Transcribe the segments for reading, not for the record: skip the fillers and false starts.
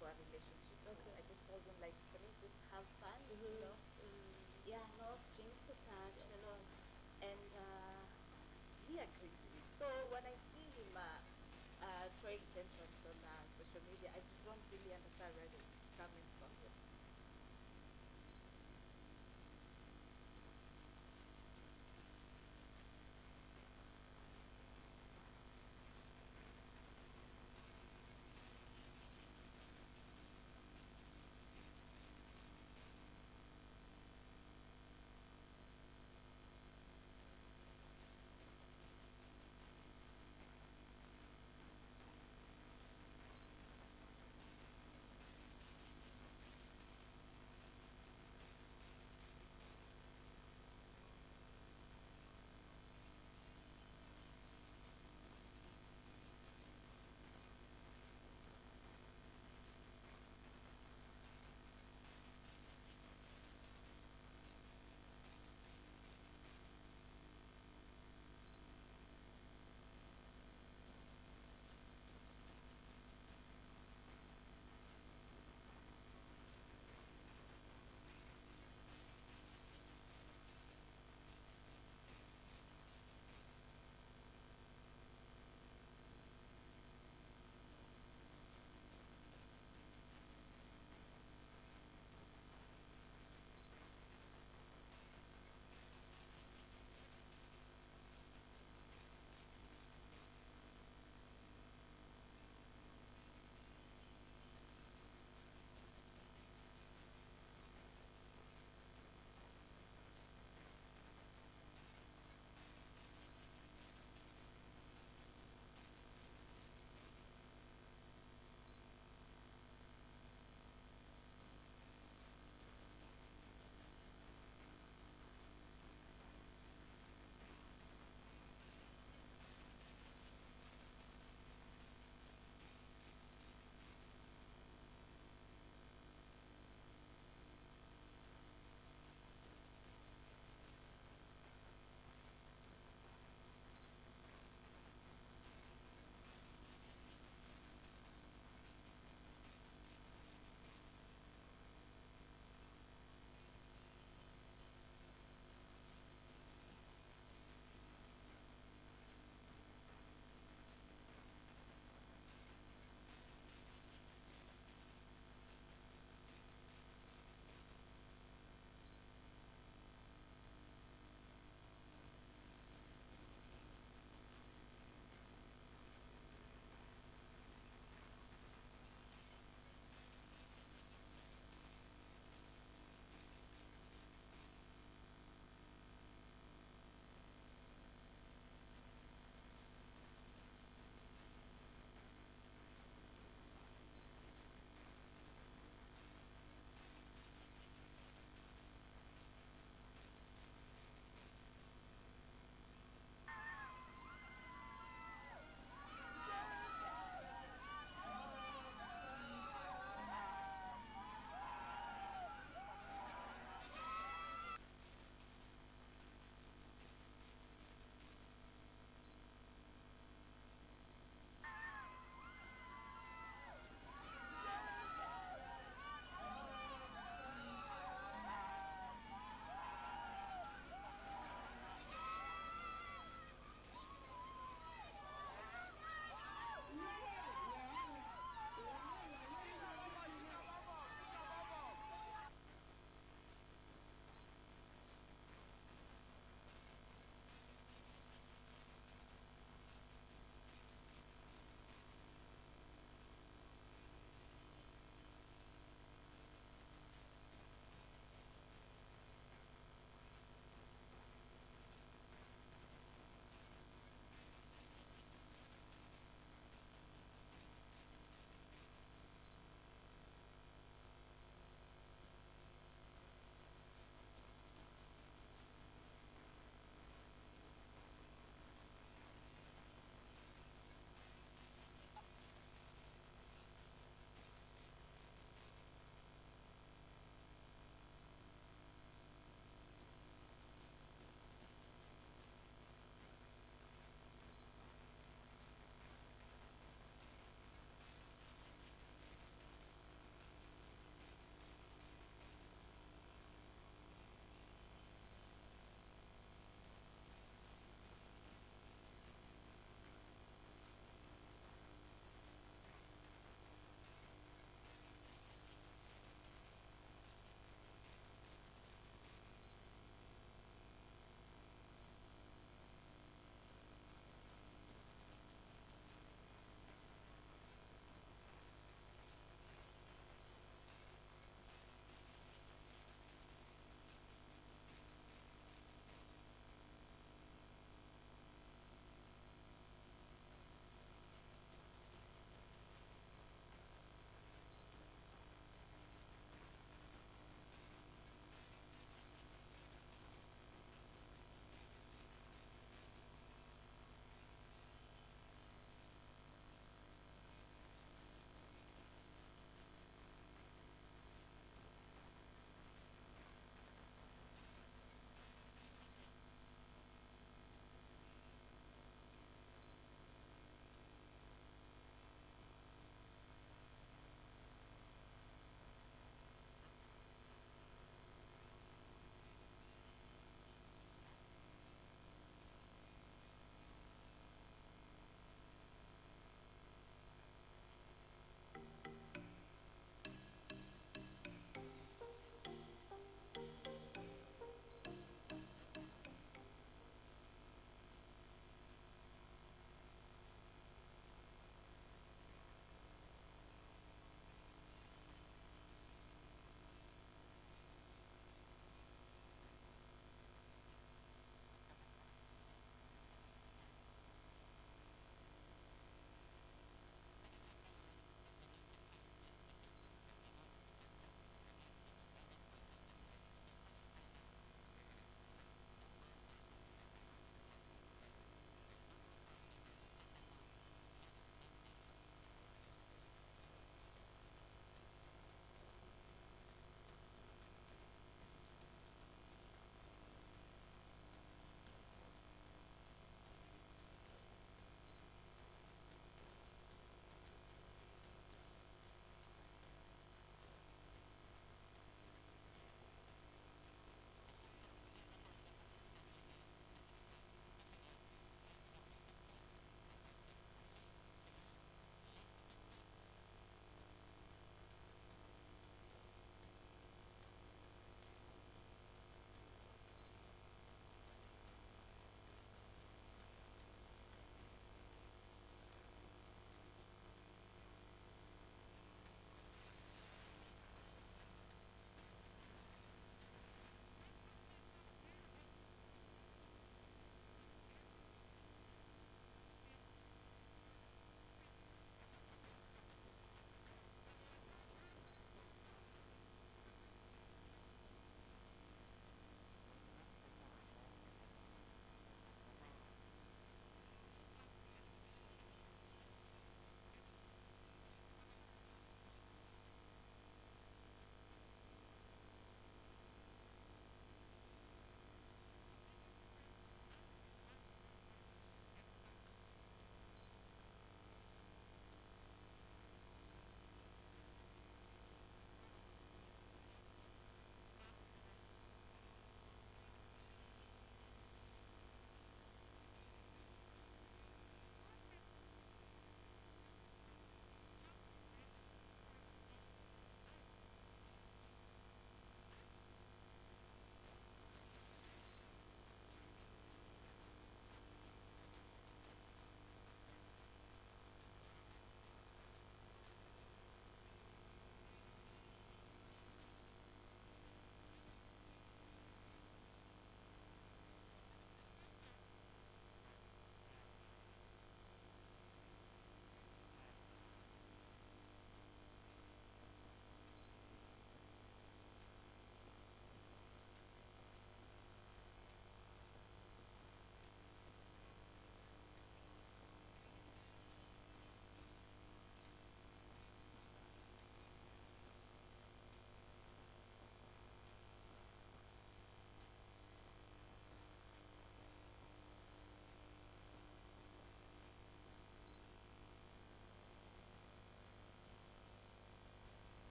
for a relationship. So Okay. I just told him like, can we just have fun, Yeah, no strings attached, and he agreed to it. So when I see him throwing tantrums on social media, I don't really understand where it's coming from.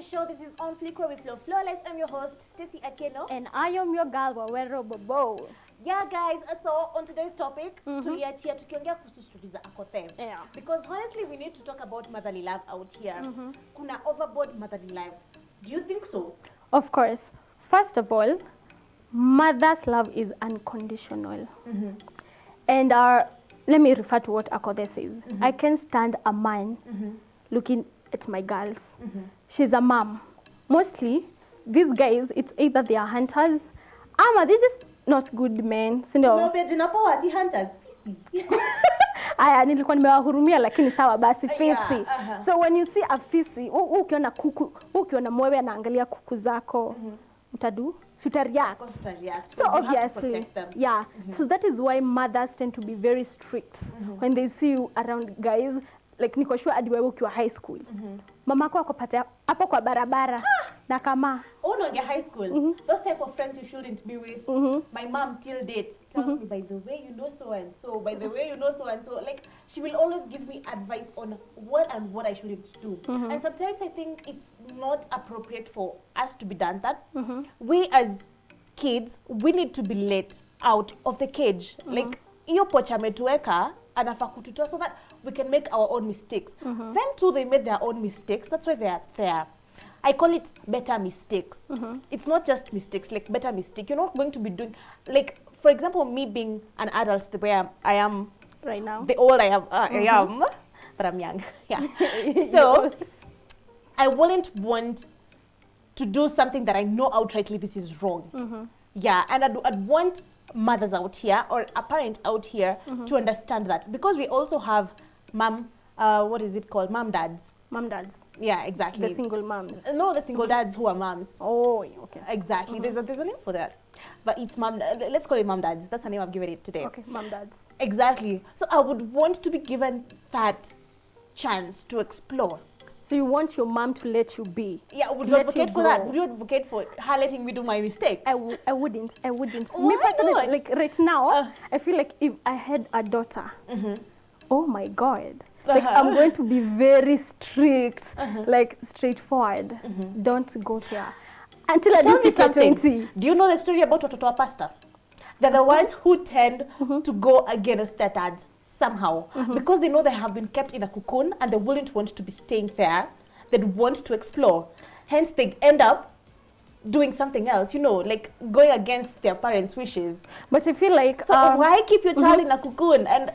the show. This is On Fleek with Flow Flawless. I'm your host, Stacy Atieno. And I am your girl, Bobo. Yeah, guys, so on today's topic, tuliachia tukiongea kuhusu stories za akothe. Yeah. Because honestly, we need to talk about motherly love out here. Kuna overboard motherly love. Do you think so? Of course. First of all, mother's love is unconditional. And let me refer to what akothe says. I can stand a man looking at my girls. She's a mom. Mostly, these guys, it's either they are hunters, or they're just not good men. So no. No, but inapoa ati hunters. Aya, nilikuwa nimewahurumia lakini sawa basi fisi. So when you see a fisi, ukiona kuku, ukiona mwewe anaangalia kuku zako, utadu? React. So obviously, yeah. So that is why mothers tend to be very strict when they see you around guys. Like niko sure hadi wewe ukiwa high school. Mama yako akopata hapo kwa barabara na kama unaongea high school. Those type of friends you shouldn't be with. My mom till date tells me, by the way you know so and so, by the way you know so and so. Like she will always give me advice on what I shouldn't do. And sometimes I think it's not appropriate for us to be done that. We as kids, we need to be let out of the cage. Like iyo pocha ametuweka anafaa kututoa so that we can make our own mistakes. Them too, they made their own mistakes. That's why they are there. I call it better mistakes. It's not just mistakes, like better mistake. You're not going to be doing, like, for example, me being an adult the way I am right now. The old I am, but I'm young. Yeah. So, I wouldn't want to do something that I know outrightly this is wrong. Yeah, and I'd want mothers out here or a parent out here to understand that, because we also have what is it called? Mom dads. Mom dads. Yeah, exactly. The single moms. No, the single dads who are moms. Oh, okay. Exactly. There's a name for that. But it's mom. Let's call it mom dads. That's the name I've given it today. Okay, mom dads. Exactly. So I would want to be given that chance to explore. So you want your mom to let you be? Yeah, would you advocate for that? Would you advocate for her letting me do my mistakes? I wouldn't. Why Me personally, not? like right now, I feel like if I had a daughter, oh my God. Like I'm going to be very strict, like straightforward. Don't go there. Until I do 20. Do you know the story about watoto wa pasta? They're the ones who tend to go against their dads somehow, because they know they have been kept in a cocoon and they wouldn't want to be staying there. They'd want to explore. Hence, they end up doing something else, you know, like going against their parents' wishes. But I feel like... So why keep your child in a cocoon and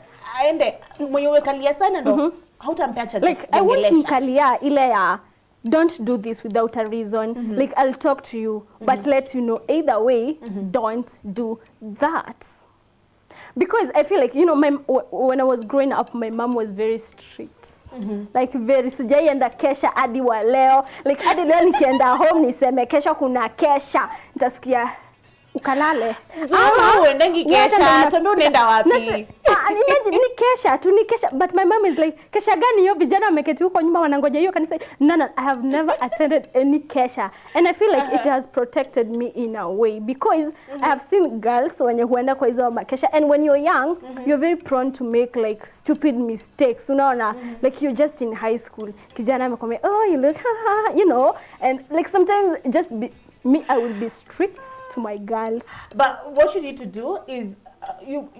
when you wakalia sana ndo hautampeacha like I want mkalia ile ya don't do this without a reason. Like I'll talk to you but let you know either way don't do that. Because I feel like, you know, when I was growing up, my mom was very strict. Like very sijaienda kesha hadi wa leo. Like hadi leo nikienda home niseme kesha kuna kesha. Nitasikia ukalale. Ama uendangi kesha, tuambie unaenda wapi? Ni kesha, tu ni kesha. But my mom is like, kesha gani hiyo vijana wameketi huko nyuma wanangoja hiyo kanisa? No, I have never attended any kesha. And I feel like it has protected me in a way. Because I have seen girls wenye huenda kwa hizo makesha. And when you're young, you're very prone to make like stupid mistakes. Unaona? Like you're just in high school. Kijana amekwambia, oh, you look, you know. And like sometimes I will be strict to my girls. But what you need to do is you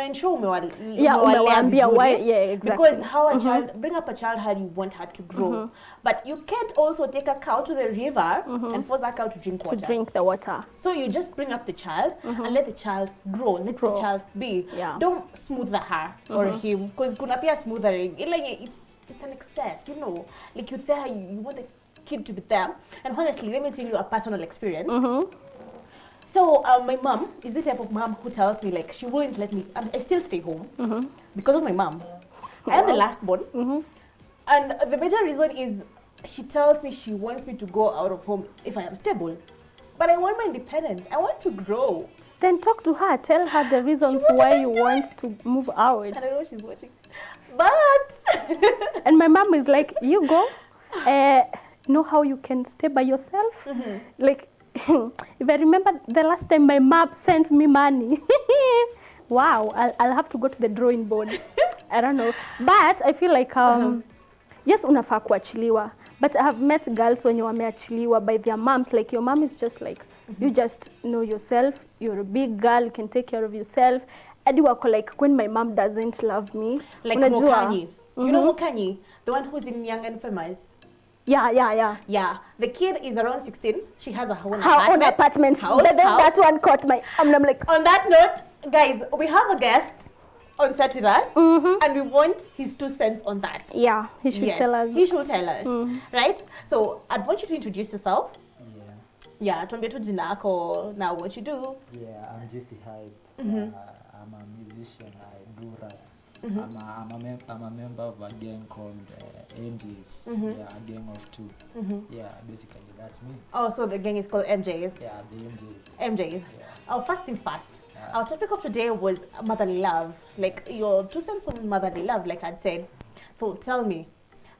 ensure umewaambia why, yeah, exactly. Because how a child, bring up a child how you want her to grow. But you can't also take a cow to the river and force that cow to drink water. To drink the water. So you just bring up the child and let the child grow, let the child be. Yeah. Don't smother her or him, because kuna pia smothering. It's an excess, you know. Like you want the kid to be there. And honestly, let me tell you a personal experience. So my mom is the type of mom who tells me like she wouldn't let me. I still stay home because of my mom. I am the last born, and the major reason is she tells me she wants me to go out of home if I am stable. But I want my independence. I want to grow. Then talk to her. Tell her the reasons why you want to move out. I don't know if she's watching, but and my mom is like, you go. Know how you can stay by yourself. Like. If I remember the last time my mom sent me money, wow, I'll have to go to the drawing board. I don't know. But I feel like, yes, unafaa kuachiliwa. But I have met girls wenye wameachiliwa by their moms, like your mom is just like, you just know yourself, you're a big girl, you can take care of yourself. Hadi wako like, when my mom doesn't love me. Like unajua? Mokanyi. You know Mokanyi? The one who's in Young and Famous. Yeah. Yeah, the kid is around 16. She has her own Her own apartment. But then that one caught my... I'm like... On that note, guys, we have a guest on set with us, and we want his 2 cents on that. Yeah, he should tell us. He should tell us, right? So, I'd want you to introduce yourself. Yeah, tuambie tu jina lako, now what you do. Yeah, I'm Jesse Hype. I'm a musician. I do rap. I'm a member of a gang called MJs. Yeah, a gang of 2. Yeah, basically that's me. Oh, so the gang is called MJs. Yeah, the MJs. MJs. Yeah. Oh, first things first. Our topic of today was motherly love. Like your 2 cents on motherly love, like I'd said. So tell me,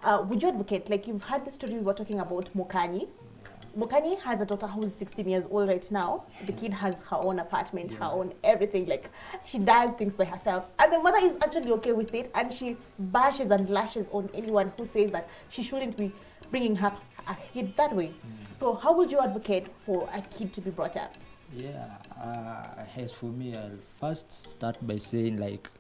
would you advocate, like you've heard the story we were talking about Mokanyi. Mokanyi has a daughter who's 16 years old right now. The kid has her own apartment, her own everything. Like, she does things by herself. And the mother is actually okay with it. And she bashes and lashes on anyone who says that she shouldn't be bringing up a kid that way. So how would you advocate for a kid to be brought up? Yeah, as for me, I'll first start by saying, like,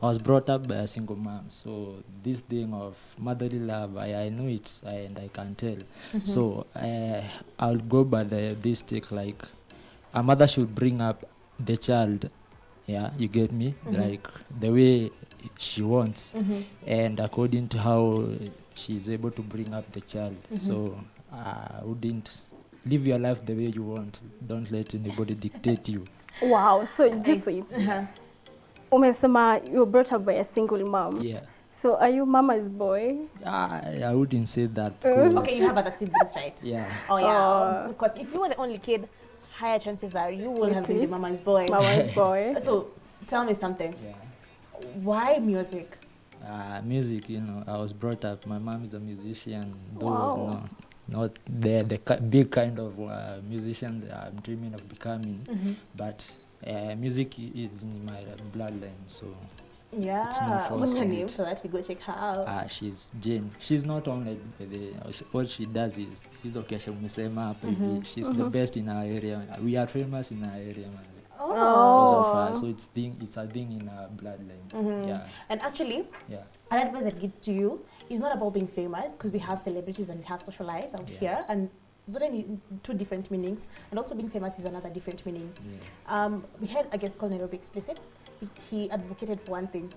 I was brought up by a single mom, so this thing of motherly love, I know it and I can tell. So I'll go by this take, like a mother should bring up the child, yeah, you get me, like the way she wants, and according to how she's able to bring up the child. So I wouldn't live your life the way you want. Don't let anybody dictate you. Wow, so Jeffrey, umesema you were brought up by a single mom. Yeah. So are you mama's boy? I wouldn't say that. Because Okay, you have other siblings, right? Yeah. Oh, yeah. Because if you were the only kid, higher chances are you will have been the mama's boy. Mama's boy. So tell me something. Yeah. Why music? Music, you know, I was brought up. My mom is a musician, though Wow. no, not the big kind of musician that I'm dreaming of becoming, but music is in my bloodline, so Yeah. it's no force What's her in name it. so that we go check her out? She's Jane. She's not only what she does is okay. She's the best in our area. We are famous in our area, man. Because of her. So it's a thing in our bloodline. Yeah. And actually, Yeah. an advice I'd give to you is not about being famous, because we have celebrities and we have social lives out here, and those are 2 different meanings, and also being famous is another different meaning. Yeah. We had a guest called Nairobi Explicit. He advocated for one thing.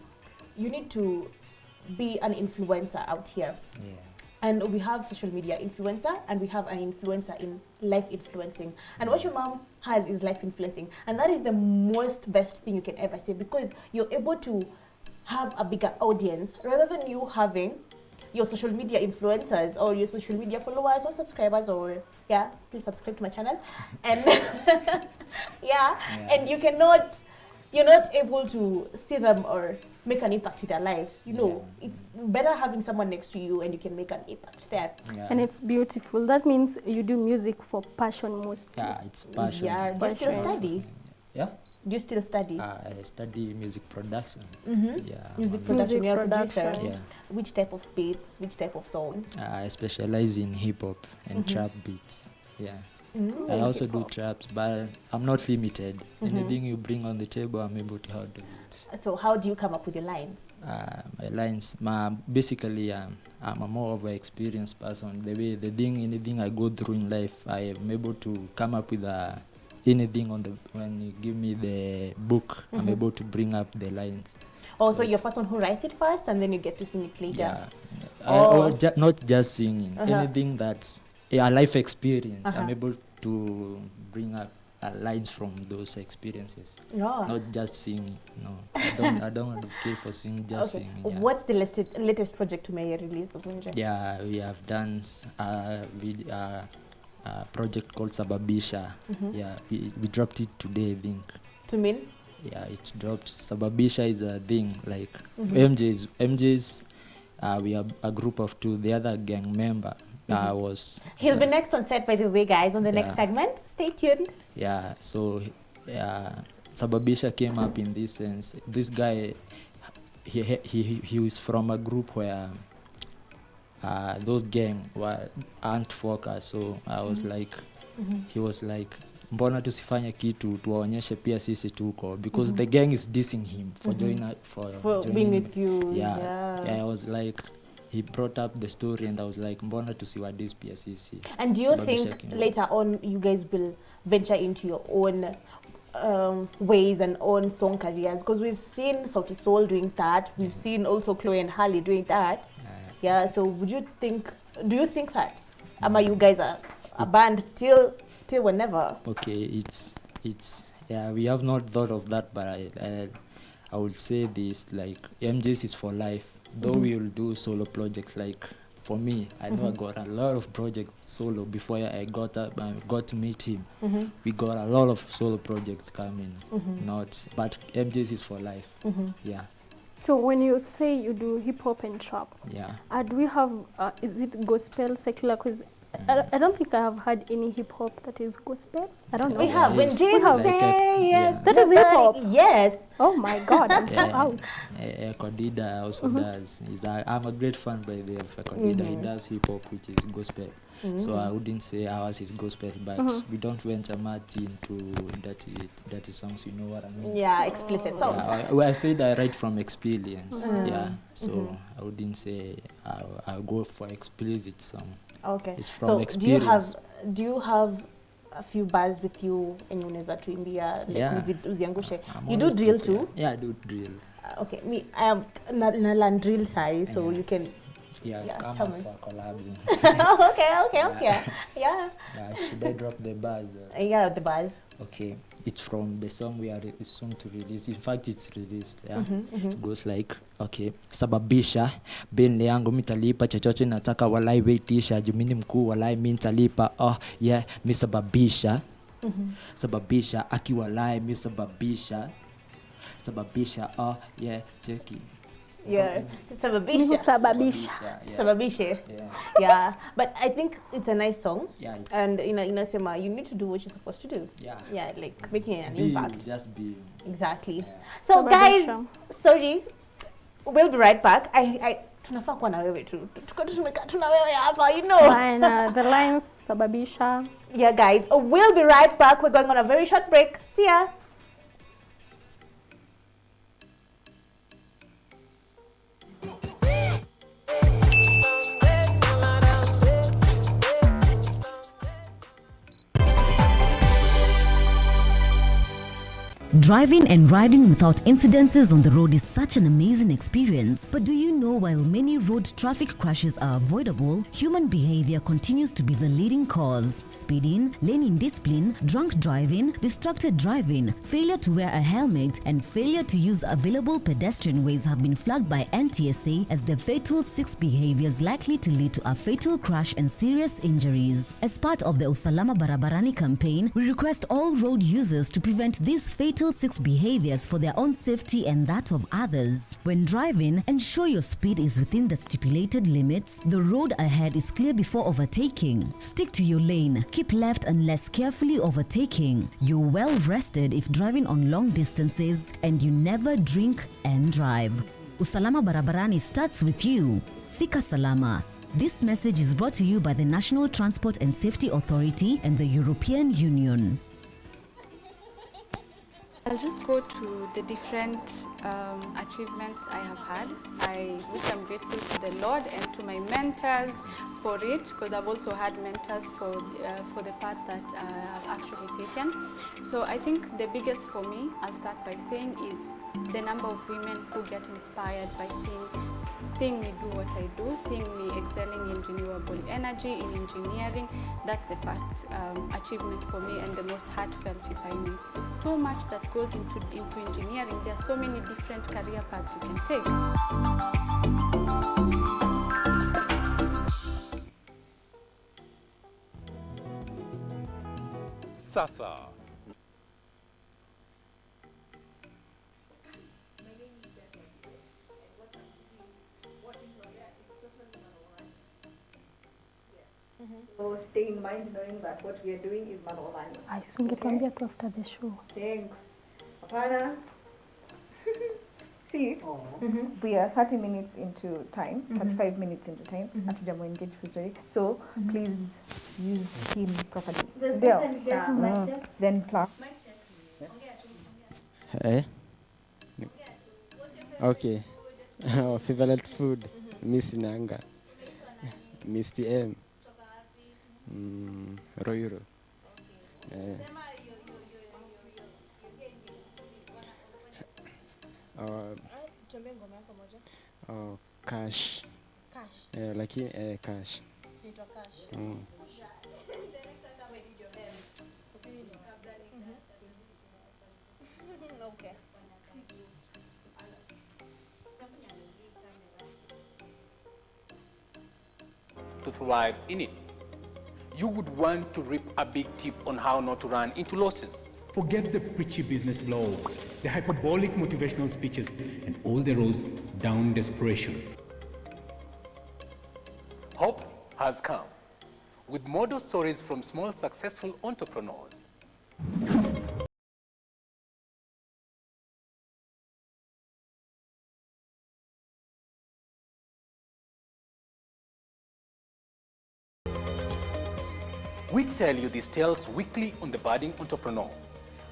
You need to be an influencer out here. Yeah. And we have social media influencer, and we have an influencer in life influencing. And what your mom has is life influencing. And that is the most best thing you can ever say, because you're able to have a bigger audience rather than you having your social media influencers or your social media followers or subscribers, or please subscribe to my channel. And and you're not able to see them or make an impact in their lives. You know, it's better having someone next to you and you can make an impact there. Yeah. And it's beautiful. That means you do music for passion mostly. Yeah, it's passion. Yeah, do you still Passion. study? Yeah. Do you still study? I study music production. Yeah. Music I'm production, Music you're a producer. production. Yeah. Which type of beats, which type of song? I specialize in hip hop and trap beats. Yeah. I also do traps, but I'm not limited. Anything you bring on the table, I'm able to handle it. So how do you come up with your lines? My lines, basically, I'm a more of an experienced person. Anything I go through in life, I am able to come up with anything when you give me the book, I'm able to bring up the lines. Oh, so you're a person who writes it first and then you get to sing it later? Yeah. Or not just singing, anything that's a life experience, I'm able to bring up lines from those experiences. Not just singing. No, I don't advocate for singing, just singing. Yeah. What's the latest project you may release? Yeah, we have done a project called Sababisha. Yeah, we dropped it today, I think. To mean? Yeah, it dropped. Sababisha is a thing like MJs. We are a group of 2. The other gang member was. He'll be next on set, by the way, guys, on the next segment. Stay tuned. Yeah, so Sababisha came up in this sense. This guy, he was from a group where those gang aren't focused, so I was like he was like mbona tusifanye kitu tuwaonyeshe pia sisi tuko, because the gang is dissing him for for being with you. Yeah, I was like, he brought up the story and I was like mbona tusiwadis pia sisi. And do you think later on you guys will venture into your own ways and own song careers? Because we've seen Sauti Sol doing that, we've seen also Chloe and Harley doing that. So do you think that you guys are a band till whenever? Okay, it's we have not thought of that, but I would say this, like MJs is for life. Though we will do solo projects, like for me, I know I got a lot of projects solo before I got to meet him. We got a lot of solo projects coming, but MJs is for life. Yeah. So when you say you do hip hop and trap, do we have is it gospel, secular? Because I don't think I have heard any hip hop that is gospel. I don't know. We have. When Jesus say yes, that is hip hop. Yes. Oh my God, I'm so out. Ekodida also does. I'm a great fan by the way of Ekodida. He does hip hop, which is gospel. So I wouldn't say ours is gospel, but we don't venture much into dirty songs. You know what I mean? Yeah, explicit songs. I said I write from experience. So I wouldn't say I'll go for explicit song. Okay. It's from experience. Do you have a few bars with you and unaweza tuimbia uziangushe? You do drill too? Yeah, I do drill. Okay, me I am na learn drill size, so you can come up for collabing. Okay. Yeah. Should I drop the bars? The bars. Okay, it's from the song we are soon to release. In fact, it's released. It goes like, okay, sababisha beni yangu mitalipa chochote nataka walai waitisha jumini mkuu walai mintalipa mi sababisha sababisha aki walai mi sababisha cheki. Sababisha. Yeah, but I think it's a nice song. And inasema you need to do what you're supposed to do. Like making an impact. Just be. Exactly. So guys, sorry, we'll be right back. I tunafaa kuwa na wewe tu. Tuna wewe hapa, you know. Fine, the lines sababisha. Yeah, guys, we'll be right back. We're going on a very short break. See ya. Driving and riding without incidences on the road is such an amazing experience. But do you know while many road traffic crashes are avoidable, human behavior continues to be the leading cause. Speeding, lane indiscipline, drunk driving, distracted driving, failure to wear a helmet, and failure to use available pedestrian ways have been flagged by NTSA as the fatal 6 behaviors likely to lead to a fatal crash and serious injuries. As part of the Usalama Barabarani campaign, we request all road users to prevent these fatal 6 behaviors for their own safety and that of others. When driving, ensure your speed is within the stipulated limits, the road ahead is clear before overtaking. Stick to your lane, keep left unless carefully overtaking. You're well rested if driving on long distances, and you never drink and drive. Usalama Barabarani starts with you. Fika Salama. This message is brought to you by the National Transport and Safety Authority and the European Union. I'll just go to the different achievements I have had, which I'm grateful to the Lord and to my mentors for it, because I've also had mentors for the path that I've actually taken. So I think the biggest for me, I'll start by saying, is the number of women who get inspired by seeing me do what I do, seeing me excelling in renewable energy, in engineering. That's the first achievement for me, and the most heartfelt, if I may. There's so much that goes into engineering. There are so many different career paths you can take. Sasa. So stay in mind knowing that what we are doing is manovani. I sungetuambia tu after the show. Thanks. Hapana. see, we are 30 minutes into time, 35 minutes into time, hatujamu engage vizuri. So please use him properly. Ndio. Then clap. Hey. Okay. Favorite food, Miss Nanga, Mr. M, Royuro. Cash. Lakini cash. Okay. To thrive in it. You would want to reap a big tip on how not to run into losses. Forget the preachy business blogs, the hyperbolic motivational speeches, and all the roads down desperation. Hope has come with model stories from small successful entrepreneurs. We tell you these tales weekly on The Budding Entrepreneur.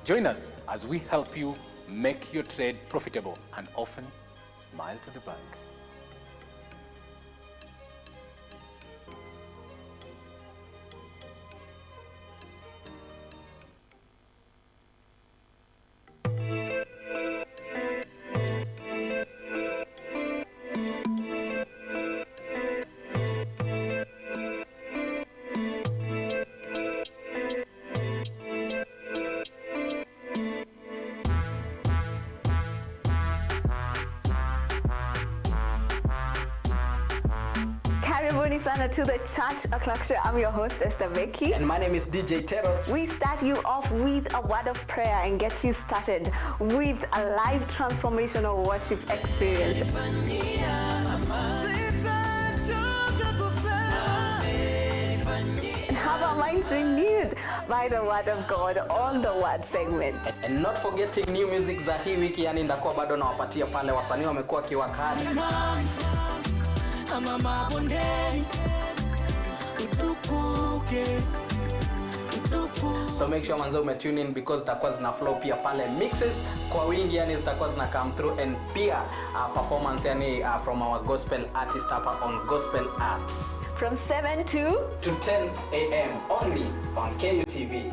Join us as we help you make your trade profitable and often smile to the bank. Karibuni sana to the Church O'Clock Show. I'm your host, Esther Becky. And my name is DJ Tero. We start you off with a word of prayer and get you started with a live transformational worship experience. And have our minds renewed by the word of God on the word segment. And not forgetting new music za hii wiki, yani ndakuwa bado nawapatia pale wasanii wamekuwa kiwakali. So make sure manzo tune in because zitakuwa zina flow pia pale mixes kwa wingi, yani zitakuwa zina come through, and pia performance yani from our gospel artist hapa on Gospel Arts from 7 to 10 a.m. only on KUTV.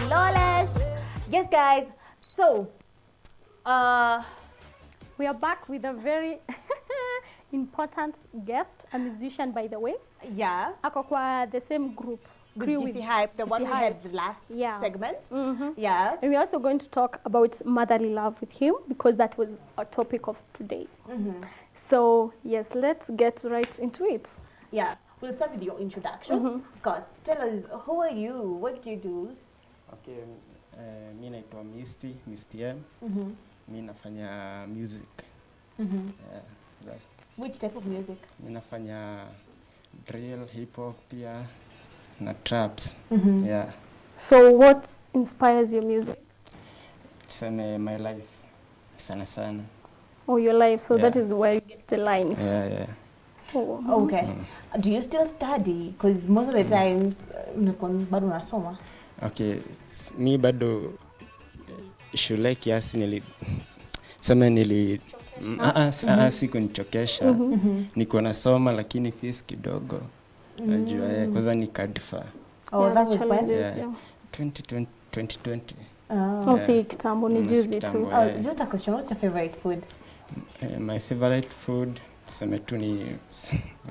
Flawless. Yes, guys. So, we are back with a very important guest, a musician, by the way. Yeah. Ako kwa the same group. With GC Hype, the one we had the last segment. Yeah. And we're also going to talk about motherly love with him because that was our topic of today. So, yes, let's get right into it. Yeah. We'll start with your introduction. Of course. Tell us, who are you? What do you do? Okay, mi naitwa Mr. M. Mi nafanya music. Which type of music? Mi nafanya drill, hip hop pia na traps. Yeah. So what inspires your music? Tuseme my life sana sana. Oh, your life. So Yeah. that is where you get the lines. Yeah. Oh. Okay. Do you still study? Because most of the times, bado unasoma. Okay, mi bado shule kiasi sikunichokesha. Niko nasoma lakini fees kidogo. Najua kwanza nikadifa. Oh, that was when? Yeah. 2020. Oh, si kitambo ni juzi tu. Just a question, what's your favorite food? My favorite food tuseme tu ni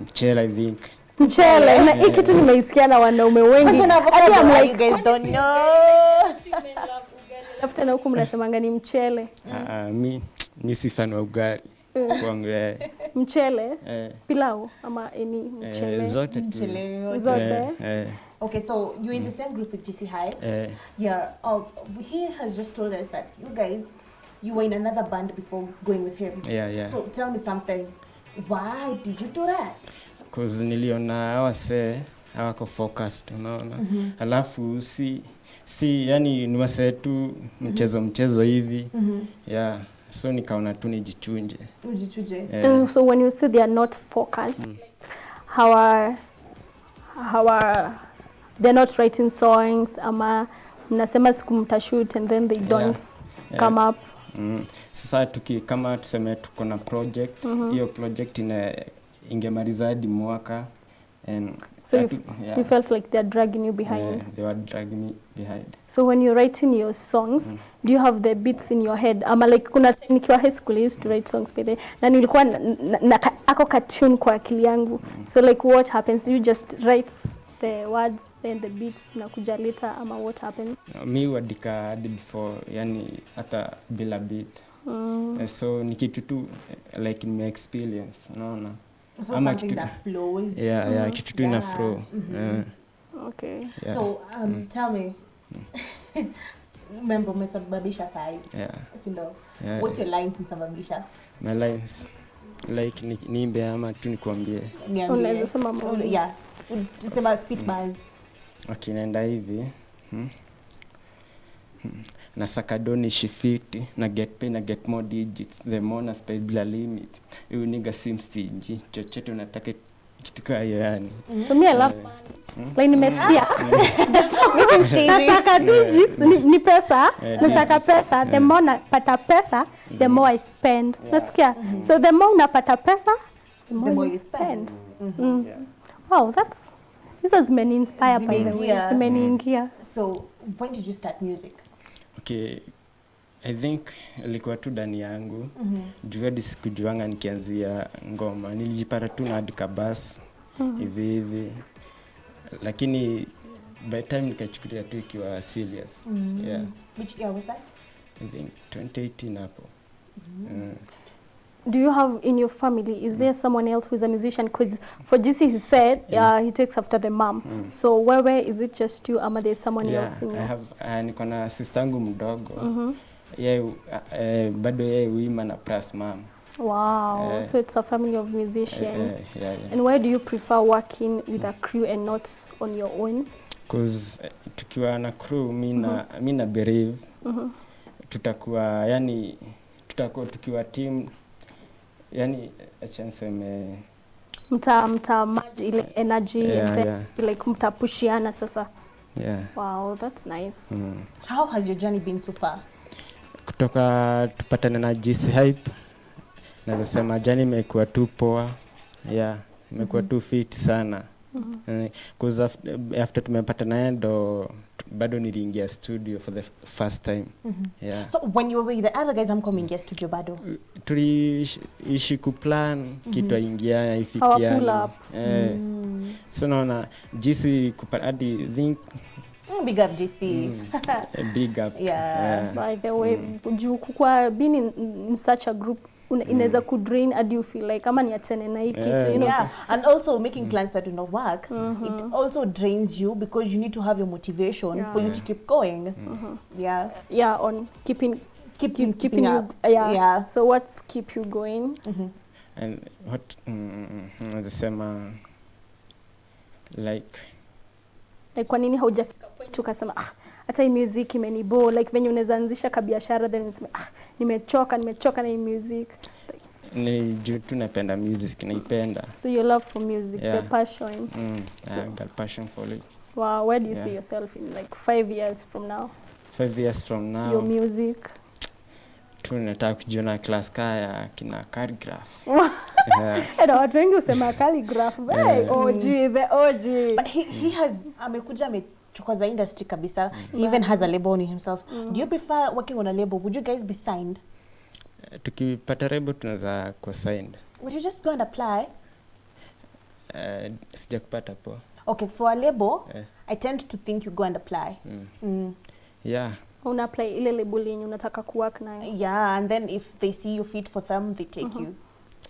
mchele, I think. Mchele, na hii kitu nimeisikia na wanaume wengi. Hadi I'm like, you guys don't know. After na huku mnasemanga ni mchele. Mi si fan wa ugali. Kwangu Mchele, pilau ama any mchele. Zote tu. Zote. Okay, so you're in the same group with GC High. Yeah. He has just told us that you guys, you were in another band before going with him. Yeah. So tell me something. Why did you do that? Because niliona hawako focused, unaona. Alafu si yani ni wasee tu mchezo hivi. Yeah. So nikaona tu nijichunje. So when you say they are not focused, how are they're not writing songs ama mnasema siku mtashoot and then they don't come up? Sasa kama tuseme tuko na project, hiyo project ingemaliza hadi mwaka, and so you felt like they're dragging you behind. Yeah, they were dragging me behind. So when you're writing your songs, do you have the beats in your head? Ama like kuna time nikiwa high school I used to write songs by the na nilikuwa ako ka tune kwa akili yangu. So like what happens? You just write the words then the beats na kuja later ama what happens? Mi wadika hadi before, yani hata bila beat. So ni kitu tu like nime experience, unaona. So something that flows. Yeah, kitu tu ina flow. Okay. Yeah. So tell me, remember umesababisha sai. Yeah. Sindo. Yeah. What's your lines in sababisha? My lines like niimbe ama tu nikwambie. Unaweza sema mbona? Yeah. Sema speed bars. Okay, naenda hivi. Na sakadoni shifiti na get more digits, the more na spend bila limit. You nigga seems stingy, chochote unataka kitu kama hiyo yani. So me I love like nimesikia. Nataka digits ni pesa, nataka pesa, the more napata pesa, the more I spend. Nasikia. So the more unapata pesa, the more you spend. Wow, this has been inspired by the way. Many. So when did you start music? Okay, I think ilikuwa tu ndani yangu. Juu hadi sikujuanga nikianzia ngoma. Nilijipata tu na hadi kabas hivi. Lakini by time nikachukulia tu ikiwa serious. Yeah. Which year was that? I think 2018 hapo. Do you have in your family, is there someone else who is a musician? Because for GC he said he takes after the mom. So where is it just you ama there's someone else in your... I have niko na sistangu mdogo. Bado yeye uima na plus mom. Wow, so it's a family of musicians. Yeah. And why do you prefer working with a crew and not on your own? Because tukiwa na crew, mi na believe tutakuwa tukiwa team, yani a chance mta merge ile energy and then like mtapushiana sasa. Yeah. Wow, that's nice. How has your journey been so far? Kutoka tupatane na GC Hype, naweza sema journey imekuwa tu poa. Yeah, imekuwa tu fit sana. Because after tumepatana naye ndo bado niliingia studio for the first time. Yeah. So when you were with the other guys, I'm coming to studio bado. Tuliishi kuplan kitu aingia ifikiana. So naona GC hadi think big up GC. Big up. Yeah. By the way, juu kukua being in such a group inaweza kudrain hadi you feel like kama niachane na hii kitu, you know. Yeah, and also making plans that do not work, it also drains you because you need to have your motivation for you to keep going. Yeah, on keeping you up. Yeah. So what's keep you going? And what nasema like kwa nini haujafika point ukasema hata hii music imenibo, like venye unaweza anzisha kabiashara then unasema nimechoka na hii music. Ni juu tu napenda music, naipenda. So your love for music, Yeah. the passion. I got passion for it. Wow, where do you Yeah. see yourself in like 5 years from now? 5 years from now. Your music. Tu nataka kujiona class kaya kina calligraph. Na watu wengi husema calligraph. Hey, OG, the OG. But he has amekuja amechukua za industry kabisa. He even has a label on himself. Do you prefer working on a label? Would you guys be signed? Tukipata label tunaweza kuwa signed. Would you just go and apply? Sijakupata po. Okay, for a label, I tend to think you go and apply. Yeah. Una apply ile label yenye unataka kuwork nayo. Yeah, and then if they see you fit for them, they take you.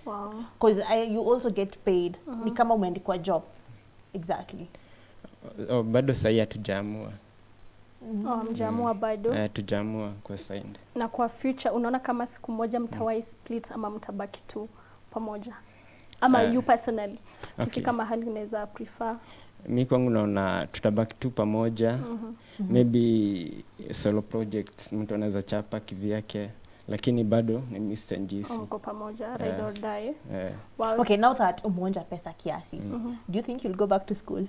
Wow. Because you also get paid. Ni kama umeandikwa job. Exactly. Bado sahi hatujaamua. Mjaamua bado. Hatujaamua kwa signed. Na kwa future unaona kama siku moja mtawai split ama mtabaki tu pamoja? Ama you personally, kifika mahali unaweza prefer? Mi kwangu naona tutabaki tu pamoja. Maybe solo projects mtu anaweza chapa kivyake, lakini bado ni Mr. Njisi. Mko pamoja, ride or die. Wow. Okay, now that umeonja pesa kiasi, do you think you'll go back to school?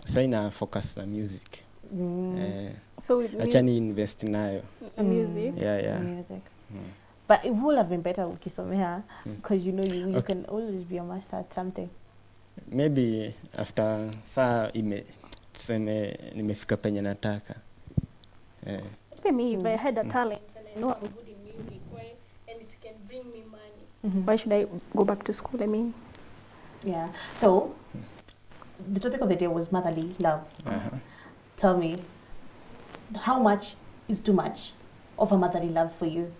Sasa ina focus na music. So acha ni invest nayo. Music. Yeah. Music. But it would have been better ukisomea because you know you can always be a master at something. Maybe after saa tuseme nimefika penye nataka. For me, if I had a talent and I know I'm good in music, and it can bring me money, why should I go back to school? I mean, yeah. So the topic of the day was motherly love. Tell me, how much is too much of a motherly love for you?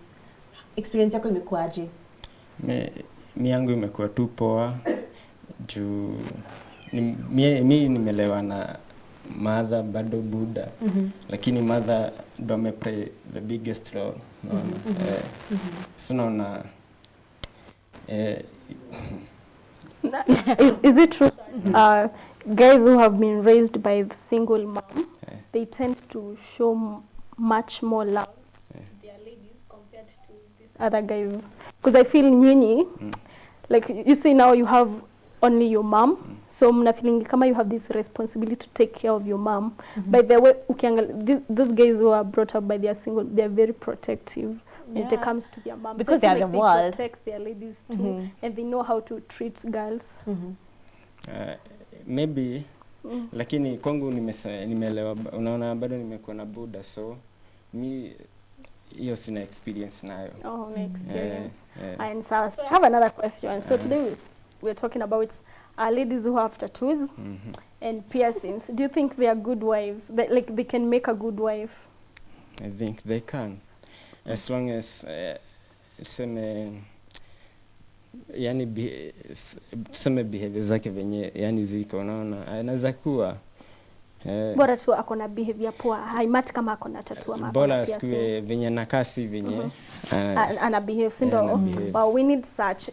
Experience yako imekuaje? Mi yangu imekuwa tu poa juu mi nimelewa na mother bado Buddha, lakini mother ndo ameplay the biggest role. So naona is it true that guys who have been raised by the single mom, they tend to show much more love to their ladies compared to these other guys? Because I feel nyinyi, like you see now you have only your mom, so mna feeling kama you have this responsibility to take care of your mom. By the way, these guys who are brought up by their single, they are very protective when it comes to their mom. Because so they are the world. They protect their ladies too, and they know how to treat girls. Maybe lakini kwangu nimeelewa, unaona bado nimekuwa na Buddha, so mi hiyo sina experience nayo. No experience. And so I have another question. So today we're talking about ladies who have tattoos and piercings. Do you think they are good wives? Like they can make a good wife? I think they can, as long as yani tuseme behavior zake venye yani ziko, unaona anaweza kuwa bora tu akona behavior poa, haimati kama akona tattoo ama bora sikue venye nakasi venye ana behave, sindo? But we need such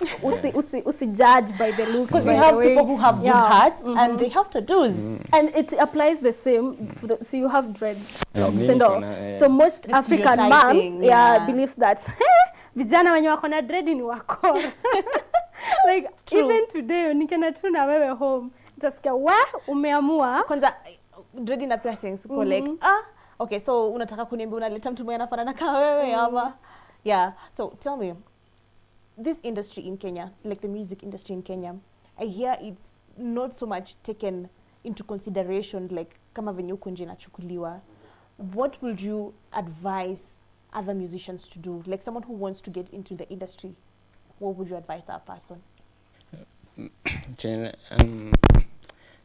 usi judge by the look, because we have people who have good hearts and they have tattoos, and it applies the same so you have dreads, sindo? So most African moms believes that vijana wenye wako na dread ni wako. Like even today nikienda tu na wewe home utasikia umeamua kwanza dread na piercings uko like okay, so unataka kuniambia unaleta mtu mwenye anafanana kama wewe ama? Yeah, so tell me, this industry in Kenya, like the music industry in Kenya, I hear it's not so much taken into consideration like kama venye huko nje inachukuliwa. What would you advise other musicians to do? Like someone who wants to get into the industry, what would you advise that person?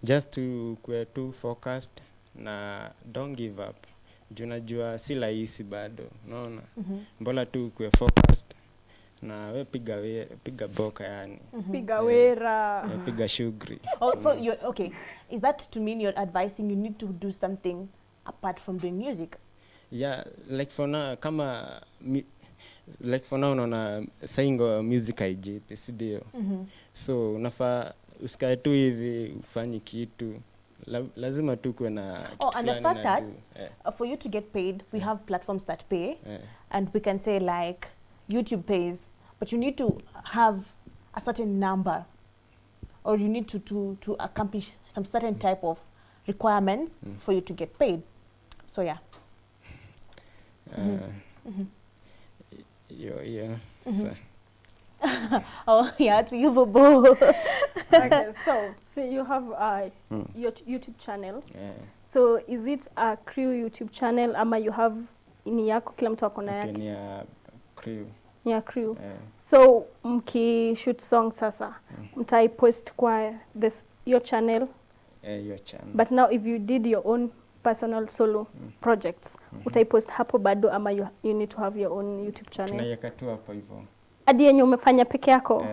Just to kuwa too focused na don't give up. Junajua si rahisi bado, unaona? Mbola tu kuwa focused na we piga boka yani. Piga wera. Piga shughuli. Oh, so you're okay. Is that to mean you're advising you need to do something apart from doing music? Yeah, like for now unaona saying music haijipi, si ndio? So unafaa usikae tu hivi ufanye kitu, lazima tu kuwe na kitu. And the fact that for you to get paid, we have platforms that pay, and we can say like YouTube pays, but you need to have a certain number, or you need to accomplish some certain type of requirements for you to get paid. So yeah. Yeah. Oh yeah, to you, Bobo. Okay, so you have your YouTube channel. Yeah. So is it a crew YouTube channel ama you have ni yako kila mtu akona yake? Ni ya crew. Ni ya crew. Yeah. So shoot song sasa mtai post kwa your channel. Your channel. But now if you did your own personal solo projects, utai post hapo bado ama you need to have your own YouTube channel? Tunaiweka tu hapo hivyo. Hadi yenye umefanya peke yako?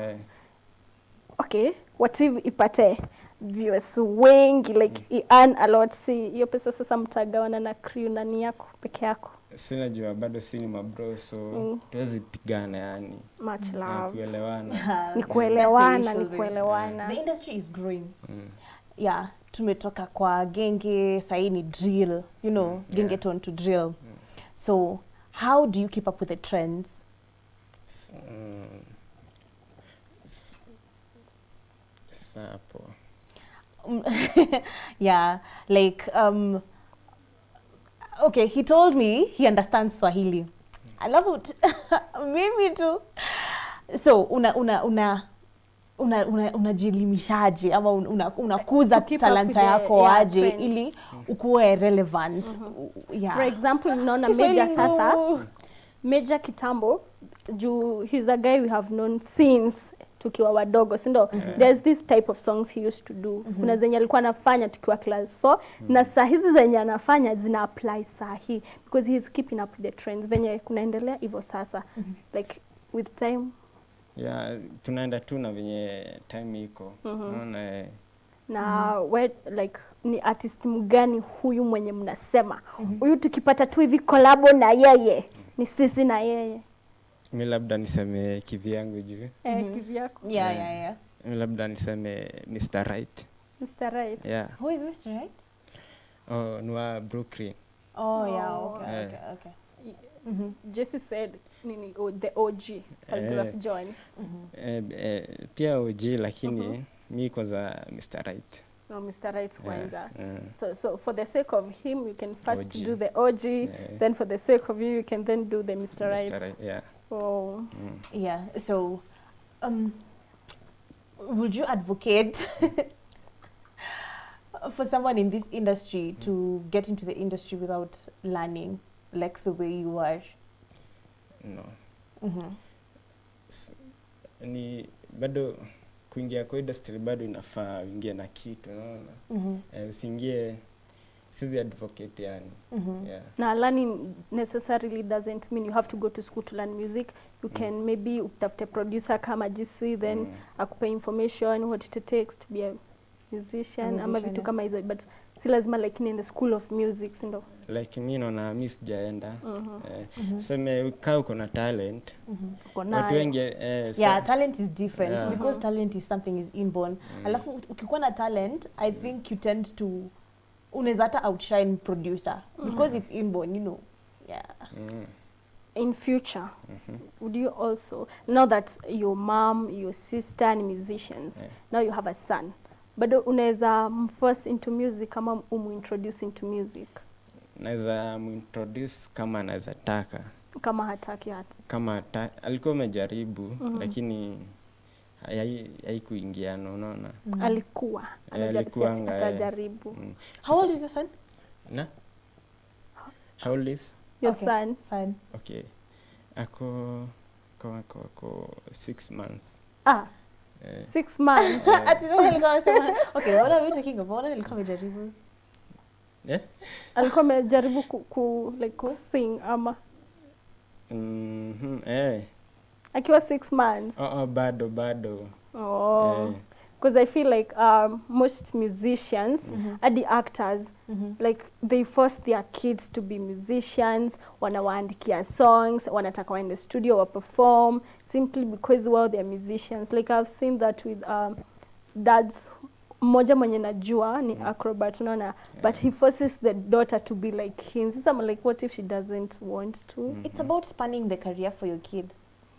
Okay, what if ipate viewers wengi like I earn a lot, si hiyo pesa sasa mtagawana na crew na ni yako peke yako? Sina jua bado si ni mabro, so tuwezi pigana yani. Much love. Kuelewana. Ni kuelewana. The industry is growing. Yeah, tumetoka kwa genge, sahi ni drill, you know, genge turn to drill. So how do you keep up with the trends? Sapo. Yeah, like okay, he told me he understands Swahili. I love it. Maybe too. So unajilimishaje ama unakuza talanta yako aje ili ukuwe relevant? Yeah. For example, unaona Major sasa. Major kitambo, he's a guy we have known since tukiwa wadogo, sindo? There's this type of songs he used to do. Kuna zenye alikuwa anafanya tukiwa class 4 na saa hizi zenye anafanya zina apply sahi because he's keeping up with the trends venye kunaendelea hivyo sasa. Like with time. Yeah, tunaenda tu na venye time iko. Unaona na like ni artist mgani huyu mwenye mnasema huyu tukipata tu hivi collabo na yeye ni sisi na yeye? Mi labda niseme kivyangu juu. Kivyako? Yeah. Mi labda niseme Mr. Right. Mr. Right? Yeah. Who is Mr. Right? Oh, ni wa Brooklyn. Oh, yeah, okay. Jesse said the OG Calligraph Jones. Pia OG lakini mi kwanza Mr. Right. No, Mr. Right kwanza. So for the sake of him, you can first do the OG, then for the sake of you can then do the Mr. Right. Mr. Right, yeah. Oh. Yeah, so would you advocate for someone in this industry to get into the industry without learning like the way you are? No. Ni bado kuingia kwa industry bado inafaa uingie na kitu, unaona? Usiingie sisi advocate yani. Yeah. Now learning necessarily doesn't mean you have to go to school to learn music. You can maybe utafute producer kama GC then akupe information what it takes to be a musician ama vitu kama hizo, but si lazima like in the school of music, ndio. Like mimi naona mimi sijaenda. Sema kama uko na talent. Watu wengi yeah, talent is different because talent is something is inborn. Alafu ukikuwa na talent, I think you tend to unaweza hata outshine producer because it's inborn, you know. Yeah. In future, would you also, now that your mom, your sister are musicians, now you have a son, but unaweza force into music kama introduce into music? Naweza introduce kama anaweza taka. Kama hataki hata. Kama alikuwa amejaribu lakini haikuingiana, unaona? Alikuwa atajaribu. How old is your son? Na? How old is your son? Okay. Ako 6 months. 6 months. Okay, what are we talking about? Alikuwa amejaribu. Alikuwa amejaribu like sing ama? Akiwa 6 months. Bado. Oh. Because I feel like most musicians and the actors like they force their kids to be musicians, wanawaandikia songs, wanataka waende studio wa perform simply because they're musicians. Like I've seen that with dads. Mmoja mwenye najua ni acrobat, unaona, but he forces the daughter to be like him. So I'm like, what if she doesn't want to? It's about spanning the career for your kid.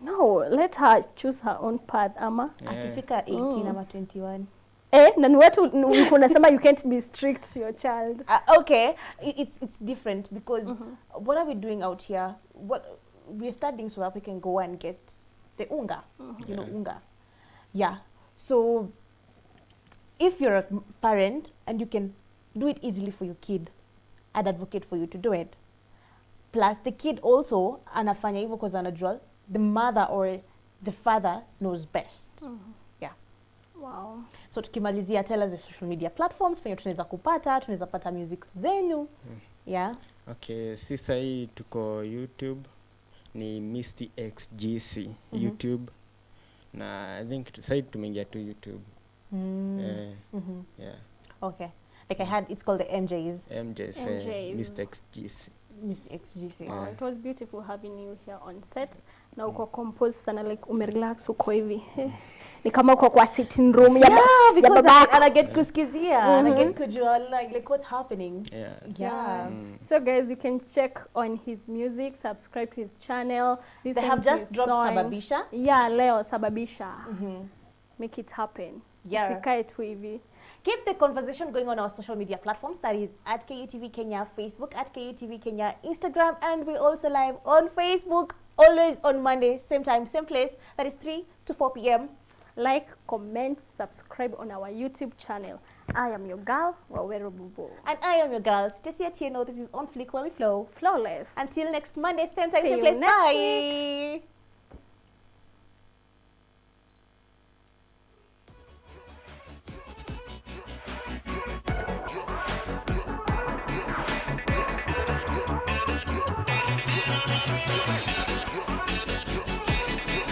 No, let her choose her own path, ama. Akifika 18 ama 21. Na ni watu unasema you can't be strict to your child. Okay, it's different because what are we doing out here? What we're studying so that we can go and get the unga, you know, unga. Yeah. So if you're a parent and you can do it easily for your kid, I'd advocate for you to do it. Plus the kid also anafanya hivyo because anajua the mother or the father knows best. Yeah. Wow. So tukimalizia, tell us the social media platforms penye tunaweza pata music zenyu. Yeah. Okay, sisa hii tuko YouTube ni Misty XGC YouTube, na I think sasa tumeingia tu YouTube. Yeah. Okay. Like I had, it's called the MJs. MJs. Misty XGC. Misty XGC. Oh, it was beautiful having you here on set. Na uko compose sana, like umerelax uko hivi. Ni kama uko kwa sitting room ya because I get kusikizia, I get kujua like what's happening. Yeah. So guys, you can check on his music, subscribe to his channel. They have just dropped Sababisha. Yeah, leo Sababisha. Make it happen. Yeah. Sikae tu hivi. Keep the conversation going on our social media platforms. That is at KUTV Kenya Facebook, at KUTV Kenya Instagram, and we're also live on Facebook, always on Monday, same time, same place. That is 3 to 4 p.m. Like, comment, subscribe on our YouTube channel. I am your girl, Wawero Bobo. And I am your girl, Stacy Atieno. This is On Fleek Where We Flow. Flawless. Until next Monday, same time, same place. Bye.